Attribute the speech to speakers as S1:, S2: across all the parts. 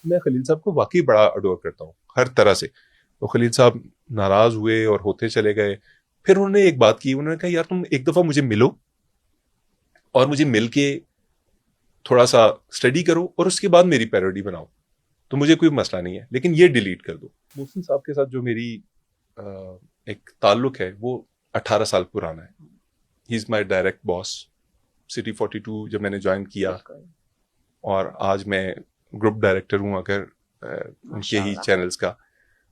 S1: میں خلیل صاحب کو واقعی بڑا اڈور کرتا ہوں ہر طرح سے. تو خلیل صاحب ناراض ہوئے اور ہوتے چلے گئے. پھر انہوں نے ایک بات کی, انہوں نے کہا یار تم ایک دفعہ مجھے ملو اور مجھے مل کے تھوڑا سا اسٹڈی کرو اور اس کے بعد میری پیروڈی بناؤ, تو مجھے کوئی مسئلہ نہیں ہے, لیکن یہ ڈیلیٹ کر دو. محسن صاحب کے ساتھ جو میری ایک تعلق ہے وہ 18 سال پرانا ہے. ہی از مائی ڈائریکٹ باس. سٹی 42 جب میں نے جوائن کیا اور آج میں گروپ ڈائریکٹر ہوں اگر ان کے ہی چینلز کا,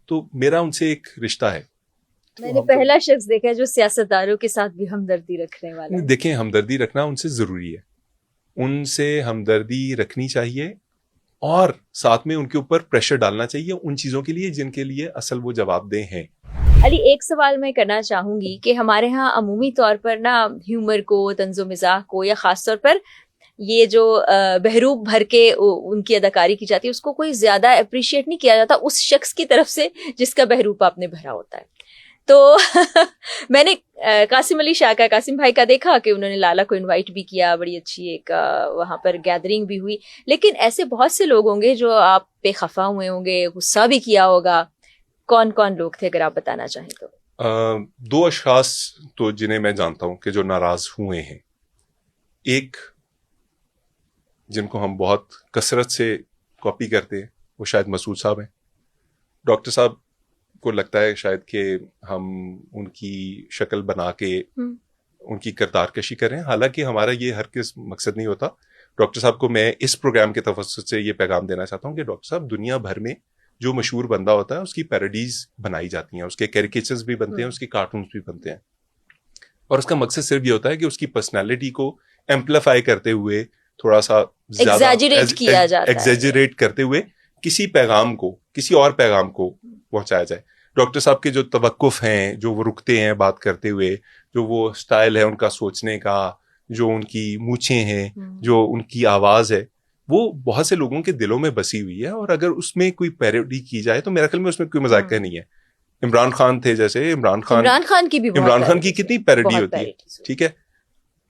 S1: تو میرا ان سے ایک رشتہ ہے.
S2: میں نے پہلا شخص دیکھا ہے جو سیاستداروں کے ساتھ بھی ہمدردی رکھنے والا ہے.
S1: دیکھیں, ہمدردی رکھنا ان سے ضروری ہے, ان سے ہمدردی رکھنی چاہیے اور ساتھ میں ان کے اوپر پریشر ڈالنا چاہیے ان چیزوں کے لیے جن کے لیے اصل وہ جواب دہ ہیں.
S2: علی, ایک سوال میں کرنا چاہوں گی کہ ہمارے ہاں عمومی طور پر نا ہیومر کو, طنز و مزاح کو, یا خاص طور پر یہ جو بحروب بھر کے ان کی اداکاری کی جاتی ہے اس کو کوئی زیادہ اپریشیٹ نہیں کیا جاتا اس شخص کی طرف سے جس کا بحروب آپ نے بھرا ہوتا ہے. تو میں نے قاسم علی شاہ کا, قاسم بھائی کا دیکھا کہ انہوں نے لالا کو انوائٹ بھی کیا, بڑی اچھی ایک وہاں پر گیدرنگ بھی ہوئی, لیکن ایسے بہت سے لوگ ہوں گے جو آپ پہ خفا ہوئے ہوں گے, غصہ بھی کیا ہوگا. کون کون لوگ تھے اگر آپ بتانا چاہیں تو؟
S1: 2 اشخاص تو جنہیں میں جانتا ہوں کہ جو ناراض ہوئے ہیں. ایک جن کو ہم بہت کثرت سے کاپی کرتے ہیں وہ شاید مسعود صاحب ہیں. ڈاکٹر صاحب کو لگتا ہے شاید کہ ہم ان کی شکل بنا کے ان کی کردار کشی کریں, حالانکہ ہمارا یہ ہرگز مقصد نہیں ہوتا. ڈاکٹر صاحب کو میں اس پروگرام کے توسط سے یہ پیغام دینا چاہتا ہوں کہ ڈاکٹر صاحب, دنیا بھر میں جو مشہور بندہ ہوتا ہے اس کی پیروڈیز بنائی جاتی ہیں, اس کے کیریکیچرز بھی بنتے ہیں, اس کے کارٹونز بھی بنتے ہیں, اور اس کا مقصد صرف یہ ہوتا ہے کہ اس کی پرسنالٹی کو ایمپلیفائی کرتے ہوئے, تھوڑا سا ایگزیجریٹ کرتے ہوئے کسی پیغام کو, کسی اور پیغام کو پہنچایا جائے. ڈاکٹر صاحب کے جو توقف ہیں, جو وہ رکتے ہیں بات کرتے ہوئے, جو وہ سٹائل ہے ان کا سوچنے کا, جو ان کی مونچھیں ہیں, جو ان کی آواز ہے, وہ بہت سے لوگوں کے دلوں میں بسی ہوئی ہے. اور اگر اس میں کوئی پیروڈی کی جائے تو میرا خیال میں اس میں کوئی مذاق نہیں ہے. عمران خان تھے, جیسے عمران خان کی کتنی پیروڈی ہوتی ہے, ٹھیک ہے.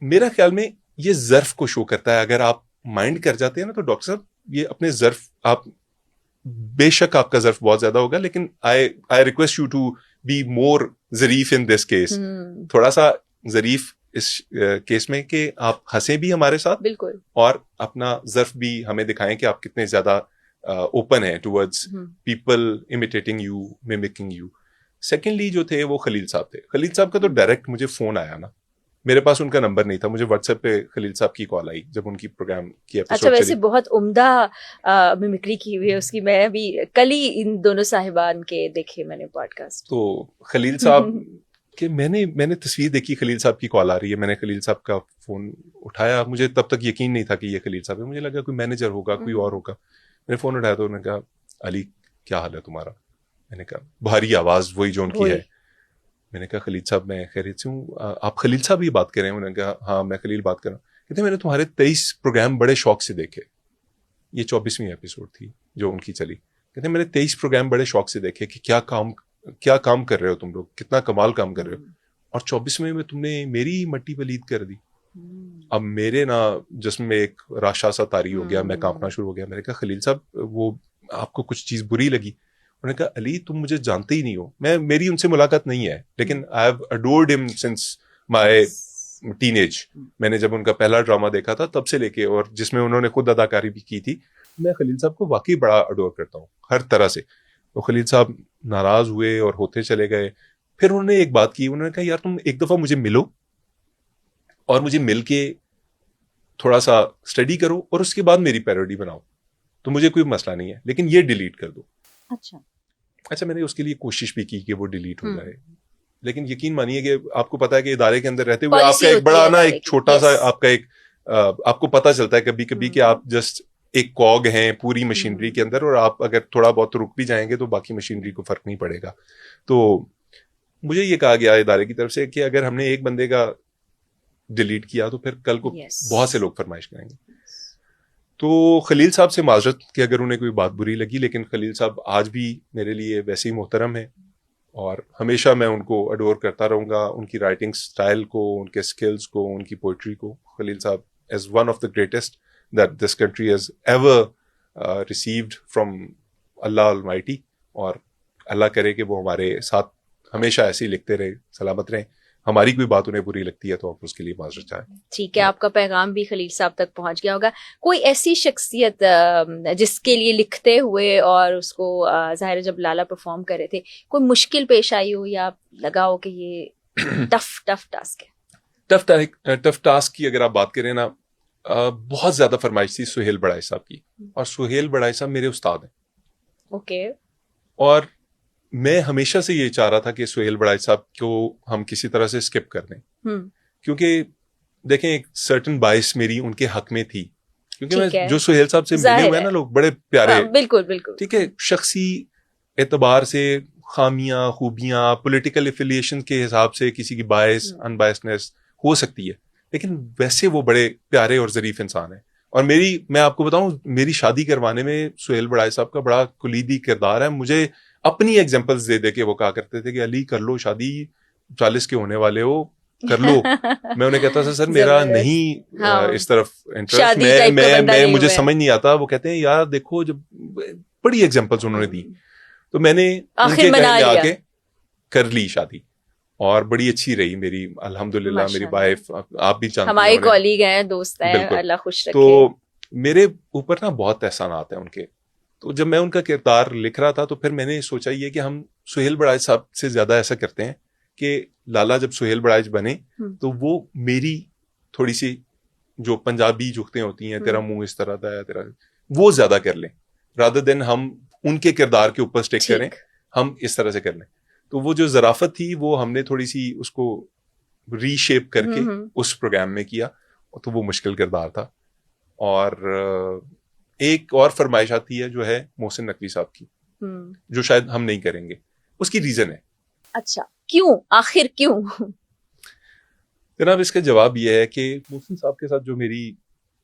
S1: میرا خیال میں یہ ظرف کو شو کرتا ہے. اگر آپ مائنڈ کر جاتے ہیں نا تو ڈاکٹر صاحب یہ اپنے ظرف, آپ بے شک آپ کا ظرف بہت زیادہ ہوگا, لیکن I request you to be more Zarif in this case. تھوڑا سا ظریف اس کیس میں کہ آپ ہنسیں بھی ہمارے ساتھ, بالکل, اور اپنا ظرف بھی ہمیں دکھائیں کہ آپ کتنے زیادہ اوپن ہیں towards people imitating you, mimicking you. Secondly جو تھے وہ خلیل صاحب تھے. خلیل صاحب کا تو ڈائریکٹ مجھے فون آیا نا, میرے پاس ان کا نمبر نہیں تھا, مجھے واٹس ایپ پہ خلیل صاحب کی کال آئی جب ان کی پروگرام کی ایپیسوڈ چلی.
S2: اچھا, ویسے بہت عمدہ میمکری کی ہوئی ہے اس کی. میں ابھی کل ہی ان دونوں صاحبان کے دیکھے میں نے پوڈ کاسٹ.
S1: تو خلیل صاحب کہ میں نے تصویر دیکھی, خلیل صاحب کی کال آ رہی ہے, میں نے خلیل صاحب کا فون اٹھایا. مجھے تب تک یقین نہیں تھا کہ یہ خلیل صاحب ہے, مجھے لگا کوئی مینیجر ہوگا, کوئی اور ہوگا. میں نے فون اٹھایا تو انہوں نے کہا علی کیا حال ہے تمہارا. میں نے کہا بھاری آواز وہی جو ان کی ہے. میں نے کہا خلیل صاحب میں خیریت سے ہوں, آپ خلیل صاحب ہی بات کر رہے ہیں. انہوں نے کہا ہاں میں خلیل بات کر رہا ہوں. کہتے ہیں میں نے تمہارے 23 پروگرام بڑے شوق سے دیکھے. یہ 24ویں ایپیسوڈ تھی جو ان کی چلی. کہتے ہیں میں نے 23 پروگرام بڑے شوق سے دیکھے کہ کیا کام کر رہے ہو تم لوگ, کتنا کمال کام کر رہے ہو, اور 24ویں میں تم نے میری مٹی پلید کر دی. اب میرے نا جسم میں ایک راشا سا طاری ہو گیا, میں کانپنا شروع ہو گیا. میں نے کہا خلیل صاحب وہ آپ کو کچھ چیز بری لگی؟ انہوں نے کہا علی تم مجھے جانتے ہی نہیں ہو, میری ان سے ملاقات نہیں ہے, لیکن آئی ہیو اڈورڈ ہم سنس مائی ٹین ایج. میں نے جب ان کا پہلا ڈرامہ دیکھا تھا تب سے لے کے, اور جس میں انہوں نے خود اداکاری بھی کی تھی. میں خلیل صاحب کو واقعی بڑا اڈور کرتا ہوں ہر طرح سے. تو خلیل صاحب ناراض ہوئے اور ہوتے چلے گئے. پھر انہوں نے ایک بات کی, انہوں نے کہا یار تم ایک دفعہ مجھے ملو اور مجھے مل کے تھوڑا سا اسٹڈی کرو اور اس کے بعد میری پیروڈی بناؤ, تو مجھے کوئی مسئلہ نہیں ہے, لیکن یہ ڈیلیٹ کر دو. اچھا میں نے اس کے لیے کوشش بھی کی کہ وہ ڈیلیٹ ہو جائے, لیکن یقین مانیے کہ آپ کو پتا ہے کہ ادارے کے اندر رہتے ہوئے آپ کا ایک بڑا نا ایک چھوٹا سا آپ کا ایک آپ کو پتا چلتا ہے کبھی کبھی کہ آپ جسٹ ایک کوگ ہیں پوری مشینری کے اندر, اور آپ اگر تھوڑا بہت رک بھی جائیں گے تو باقی مشینری کو فرق نہیں پڑے گا. تو مجھے یہ کہا گیا ادارے کی طرف سے کہ اگر ہم نے ایک بندے کا ڈیلیٹ کیا تو پھر کل کو بہت سے لوگ فرمائش کریں گے. تو خلیل صاحب سے معذرت کہ اگر انہیں کوئی بات بری لگی, لیکن خلیل صاحب آج بھی میرے لیے ویسے ہی محترم ہیں, اور ہمیشہ میں ان کو اڈور کرتا رہوں گا, ان کی رائٹنگ سٹائل کو, ان کے سکلز کو, ان کی پوئٹری کو. خلیل صاحب is one of the greatest that this country has ever received from Allah Almighty, اور اللہ کرے کہ وہ ہمارے ساتھ ہمیشہ ایسے ہی لکھتے رہے, سلامت رہیں. ہماری کوئی بات انہیں بری لگتی ہے تو آپ اس کے لیے معذرت چاہیں.
S2: ٹھیک ہے, آپ کا پیغام بھی خلیل صاحب تک پہنچ گیا ہوگا. کوئی ایسی شخصیت جس کے لیے لکھتے ہوئے اور اس کو ظاہر ہے جب لالا پرفارم کر رہے تھے کوئی مشکل پیش آئی ہو یا لگا ہو کہ یہ ٹف ٹاسک ہے؟
S1: ٹف ٹاسک کی اگر آپ بات کریں نا, بہت زیادہ فرمائش تھی سہیل بڑائی صاحب کی, اور سہیل بڑائی صاحب میرے استاد ہیں.
S2: اوکے.
S1: اور میں ہمیشہ سے یہ چاہ رہا تھا کہ سہیل بڑائی صاحب کو ہم کسی طرح سے اسکپ کر دیں, کیونکہ دیکھیں ایک سرٹن باعث میری ان کے حق میں تھی, کیونکہ میں جو سہیل صاحب سے ملے ہوئے ہیں نا لوگ بڑے پیارے,
S2: بالکل بالکل
S1: ٹھیک ہے, شخصی اعتبار سے خامیاں خوبیاں پولیٹیکل افیلیشن کے حساب سے کسی کی باعث ان بائسنس ہو سکتی ہے, لیکن ویسے وہ بڑے پیارے اور ظریف انسان ہیں. اور میں آپ کو بتاؤں, میری شادی کروانے میں سہیل بڑائی صاحب کا بڑا کلیدی کردار ہے. مجھے اپنی ایگزامپلز دے کے وہ کہا کرتے تھے کہ علی کر لو شادی, 40 کے ہونے والے ہو, کر لو. میں انہیں کہتا تھا سر میرا نہیں اس طرف انٹرسٹ, میں مجھے سمجھ نہیں آتا. وہ کہتے ہیں یار دیکھو, جب بڑی ایگزامپلز انہوں نے دی تو میں نے ان کے کہنے آ کے کر لی شادی, اور بڑی اچھی رہی میری الحمدللہ. میری وائف آپ بھی جانتے ہیں,
S2: ہمارے کالیگ ہیں, دوست ہیں, اللہ خوش رکھے.
S1: تو میرے اوپر نا بہت احسانات ہیں ان کے. تو جب میں ان کا کردار لکھ رہا تھا تو پھر میں نے سوچا یہ کہ ہم سہیل بڑائی صاحب سے زیادہ ایسا کرتے ہیں کہ لالا جب سہیل بڑائی بنے تو وہ میری تھوڑی سی جو پنجابی جوختیں ہوتی ہیں, تیرا منہ اس طرح کا ہے, تیرا, وہ زیادہ کر لیں, رادر دین ہم ان کے کردار کے اوپر سٹک کریں, ہم اس طرح سے کر لیں. تو وہ جو ظرافت تھی وہ ہم نے تھوڑی سی اس کو ری شیپ کر کے اس پروگرام میں کیا, تو وہ مشکل کردار تھا. اور ایک اور فرمائش آتی ہے جو ہے محسن نقوی صاحب کی, جو شاید ہم نہیں کریں گے, اس کی ریزن ہے.
S2: اچھا, کیوں, آخر کیوں؟
S1: جناب اس کا جواب یہ ہے کہ محسن صاحب کے ساتھ جو میری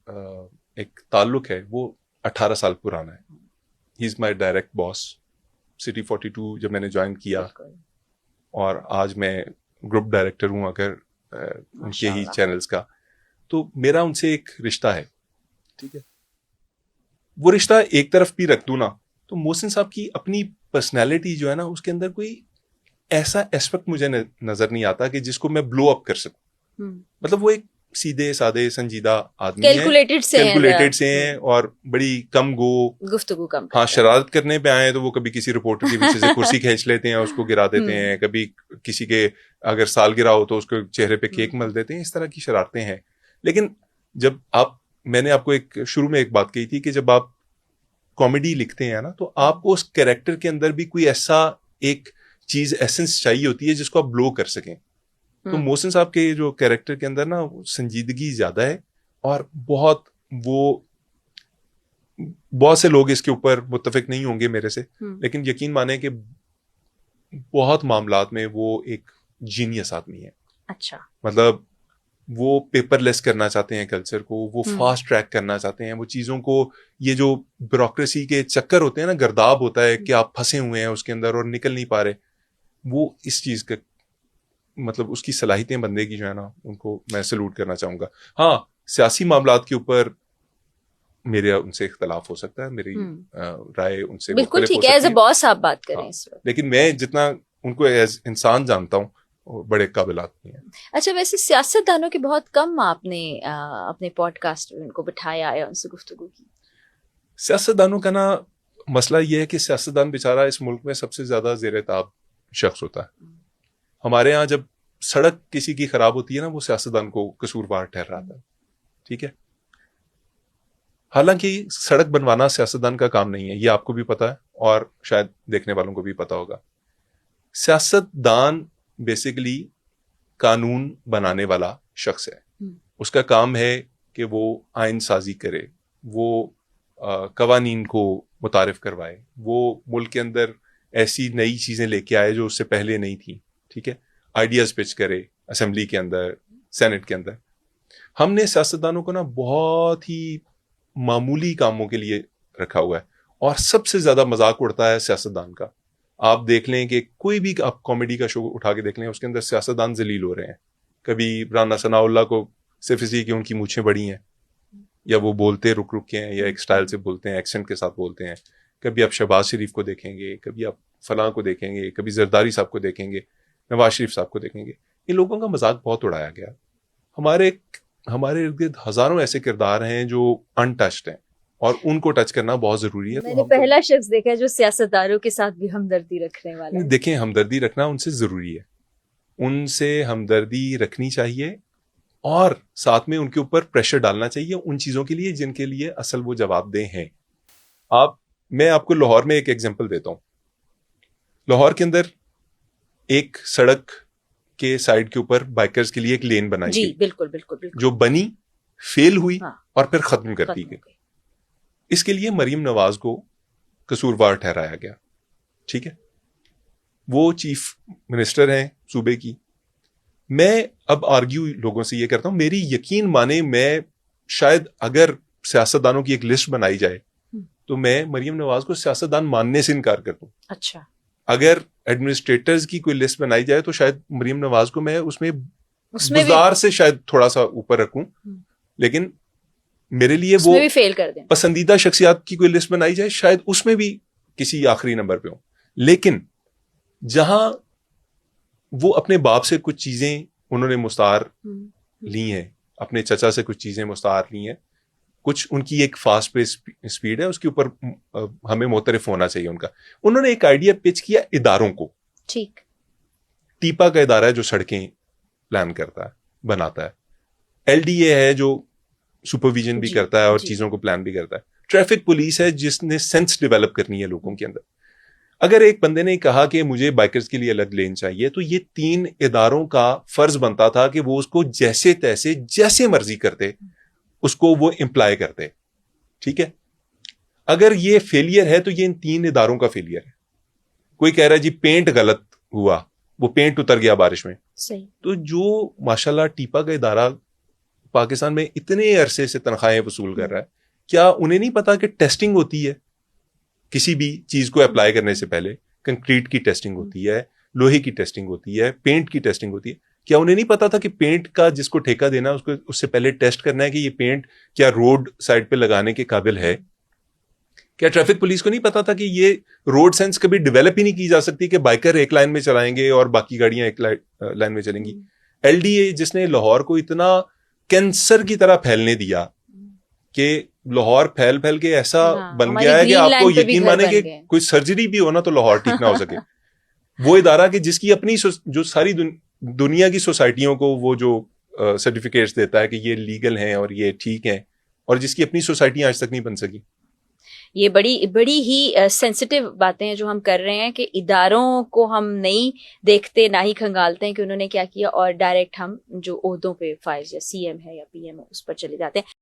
S1: ایک تعلق ہے وہ 18 سال پرانا ہے. ہی از مائی ڈائریکٹ باس. سٹی 42 جب میں نے جوائن کیا, اور آج میں گروپ ڈائریکٹر ہوں اگر ان کے ہی چینلز کا, تو میرا ان سے ایک رشتہ ہے, ٹھیک ہے. وہ رشتہ ایک طرف بھی رکھ دوں نا, تو محسن صاحب کی اپنی پرسنالٹی جو ہے نا, اس کے اندر کوئی ایسا اسپیکٹ مجھے نظر نہیں آتا کہ جس کو میں بلو اپ کر سکوں. مطلب وہ ایک سیدھے سادے سنجیدہ آدمی ہیں, کیلکولیٹڈ سے ہیں, اور بڑی کم
S2: گفتگو کم.
S1: ہاں, شرارت کرنے پہ آئے تو وہ کبھی کسی رپورٹر کے پیچھے سے کرسی کھینچ لیتے ہیں, اس کو گرا دیتے ہیں, کبھی کسی کے اگر سالگرہ ہو تو اس کو چہرے پہ کیک مل دیتے ہیں, اس طرح کی شرارتیں ہیں. لیکن جب میں نے آپ کو ایک شروع میں ایک بات کہی تھی کہ جب آپ کامیڈی لکھتے ہیں نا, تو آپ کو اس کیریکٹر کے اندر بھی کوئی ایسا ایک چیز ایسنس چاہیے ہوتی ہے جس کو آپ بلو کر سکیں. تو محسن صاحب کے جو کیریکٹر کے اندر نا سنجیدگی زیادہ ہے, اور بہت سے لوگ اس کے اوپر متفق نہیں ہوں گے میرے سے, لیکن یقین مانیں کہ بہت معاملات میں وہ ایک جینیس آدمی ہے.
S2: اچھا,
S1: مطلب وہ پیپر لیس کرنا چاہتے ہیں کلچر کو, وہ فاسٹ ٹریک کرنا چاہتے ہیں وہ چیزوں کو. یہ جو بیوروکریسی کے چکر ہوتے ہیں نا, گرداب ہوتا ہے کہ آپ پھنسے ہوئے ہیں اس کے اندر اور نکل نہیں پا رہے, وہ اس چیز کا مطلب اس کی صلاحیتیں بندے کی جو ہے نا, ان کو میں سلوٹ کرنا چاہوں گا. ہاں, سیاسی معاملات کے اوپر میرے ان سے اختلاف ہو سکتا ہے, میری رائے ان سے
S2: بالکل ٹھیک ہے, ایز اے باس آپ بات کریں اس وقت,
S1: لیکن میں جتنا ان کو ایز انسان جانتا ہوں بڑے قابل آدمی ہیں.
S2: اچھا, ویسے سیاست دانوں کے بہت کم آپ نے اپنے پوڈ کاسٹ میں ان کو بٹھایا یا ان سے گفتگو کی.
S1: سیاست دانوں کا نا مسئلہ یہ ہے کہ سیاست دان بیچارہ اس ملک میں سب سے زیادہ زیر تاب شخص ہوتا ہے. ہمارے ہاں جب سڑک کسی کی خراب ہوتی ہے نا, وہ سیاستدان کو قصوروار ٹھہراتا ہے, ٹھیک ہے. حالانکہ سڑک بنوانا سیاستدان کا کام نہیں ہے, یہ آپ کو بھی پتا ہے اور شاید دیکھنے والوں کو بھی پتا ہوگا. سیاستدان بیسیکلی قانون بنانے والا شخص ہے. اس کا کام ہے کہ وہ آئین سازی کرے, وہ قوانین کو متعارف کروائے, وہ ملک کے اندر ایسی نئی چیزیں لے کے آئے جو اس سے پہلے نہیں تھیں, ٹھیک ہے. آئیڈیاز پچ کرے اسمبلی کے اندر, سینٹ کے اندر. ہم نے سیاستدانوں کو نا بہت ہی معمولی کاموں کے لیے رکھا ہوا ہے, اور سب سے زیادہ مذاق اڑتا ہے سیاستدان کا. آپ دیکھ لیں کہ کوئی بھی آپ کامیڈی کا شو اٹھا کے دیکھ لیں, اس کے اندر سیاستدان ذلیل ہو رہے ہیں. کبھی رانا ثناء اللہ کو صرف اس لیے کہ ان کی مونچھیں بڑی ہیں, یا وہ بولتے رک رک کے ہیں یا ایک سٹائل سے بولتے ہیں, ایکسنٹ کے ساتھ بولتے ہیں. کبھی آپ شہباز شریف کو دیکھیں گے, کبھی آپ فلاں کو دیکھیں گے, کبھی زرداری صاحب کو دیکھیں گے, نواز شریف صاحب کو دیکھیں گے. ان لوگوں کا مذاق بہت اڑایا گیا. ہمارے ارد گرد ہزاروں ایسے کردار ہیں جو ان ٹچڈ ہیں, اور ان کو ٹچ کرنا بہت ضروری ہے.
S2: میں نے پہلا شخص دیکھا ہے جو سیاستداروں کے ساتھ بھی ہمدردی رکھنے والا ہے.
S1: دیکھیں, ہمدردی رکھنا ان سے ضروری ہے, ان سے ہمدردی رکھنی چاہیے, اور ساتھ میں ان کے اوپر پریشر ڈالنا چاہیے ان چیزوں کے لیے جن کے لیے اصل وہ جواب دہ ہیں. میں آپ کو لاہور میں ایک ایگزامپل دیتا ہوں. لاہور کے اندر ایک سڑک کے سائڈ کے اوپر بائکرز کے لیے ایک لین بنائی
S2: جی
S1: گئی,
S2: بالکل بالکل بالکل,
S1: جو بنی, فیل ہوئی,
S2: ہاں,
S1: اور پھر ختم کر دی گئی. اس کے لیے مریم نواز کو قصوروار ٹھہرایا گیا. ٹھیک ہے, وہ چیف منسٹر ہیں صوبے کی. میں اب آرگیو لوگوں سے یہ کرتا ہوں, میری یقین مانے, میں شاید اگر سیاستدانوں کی ایک لسٹ بنائی جائے تو میں مریم نواز کو سیاستدان ماننے سے انکار کر دوں.
S2: اچھا,
S1: اگر ایڈمنسٹریٹرز کی کوئی لسٹ بنائی جائے تو شاید مریم نواز کو میں اس میں گزار سے شاید تھوڑا سا اوپر رکھوں, لیکن میرے لیے وہ
S2: بھی فیل کر دیں.
S1: پسندیدہ شخصیات کی کوئی لسٹ بنائی جائے شاید اس میں بھی کسی آخری نمبر پہ ہوں. لیکن جہاں وہ اپنے باپ سے کچھ چیزیں انہوں نے مستعار لی ہیں, اپنے چچا سے کچھ چیزیں مستعار لی ہیں, کچھ ان کی ایک فاسٹ پیس اسپیڈ ہے, اس کے اوپر ہمیں معترف ہونا چاہیے ان کا. انہوں نے ایک آئیڈیا پچ کیا اداروں کو.
S2: ٹھیک,
S1: ٹیپا کا ادارہ ہے جو سڑکیں پلان کرتا ہے, بناتا ہے. ایل ڈی اے ہے جو سپرویژن بھی کرتا ہے اور چیزوں کو پلان بھی کرتا ہے. ٹریفک پولیس ہے جس نے سینس ڈیولپ کرنی ہے لوگوں کے اندر. اگر ایک بندے نے کہا کہ مجھے بائکرز کے لیے الگ لین چاہیے, تو یہ 3 اداروں کا فرض بنتا تھا کہ وہ اس کو جیسے تیسے جیسے مرضی کرتے, اس کو وہ امپلائی کرتے. ٹھیک ہے, اگر یہ فیلئر ہے تو یہ ان 3 اداروں کا فیلئر ہے. کوئی کہہ رہا ہے جی پینٹ غلط ہوا, وہ پینٹ اتر گیا بارش میں,
S2: صحیح.
S1: تو جو ماشاءاللہ ٹیپا کا ادارہ پاکستان میں اتنے عرصے سے تنخواہیں وصول کر رہا ہے, کیا انہیں نہیں پتا کہ ٹیسٹنگ ہوتی ہے کسی بھی چیز کو اپلائی کرنے سے پہلے؟ کنکریٹ کی ٹیسٹنگ ہوتی ہے, لوہے کی ٹیسٹنگ ہوتی ہے, پینٹ کی ٹیسٹنگ ہوتی ہے. کیا انہیں نہیں پتا تھا کہ پینٹ کا جس کو ٹھیکہ دینا اس کو اس سے پہلے ٹیسٹ کرنا ہے کہ یہ پینٹ کیا روڈ سائڈ پہ لگانے کے قابل ہے؟ کیا ٹریفک پولیس کو نہیں پتا تھا کہ یہ روڈ سینس کبھی ڈیولپ ہی نہیں کی جا سکتی کہ بائکر ایک لائن میں چلائیں گے اور باقی گاڑیاں ایک لائن میں چلیں گی؟ ایل ڈی اے جس نے لاہور کو اتنا کینسر کی طرح پھیلنے دیا کہ لاہور پھیل پھیل کے ایسا بن گیا ہے کہ آپ کو یقین مانے کہ کوئی سرجری بھی ہونا تو لاہور ٹھیک نہ ہو سکے. وہ ادارہ کہ جس کی اپنی جو ساری دنیا کی سوسائٹیوں کو وہ جو سرٹیفکیٹس دیتا ہے کہ یہ لیگل ہیں اور یہ ٹھیک ہیں, اور جس کی اپنی سوسائٹیاں آج تک نہیں بن سکی.
S2: یہ بڑی ہی سینسٹیو باتیں ہیں جو ہم کر رہے ہیں کہ اداروں کو ہم نہیں دیکھتے, نہ ہی کھنگالتے ہیں کہ انہوں نے کیا کیا, اور ڈائریکٹ ہم جو عہدوں پہ فائز یا سی ایم ہے یا پی ایم ہے اس پر چلے جاتے ہیں.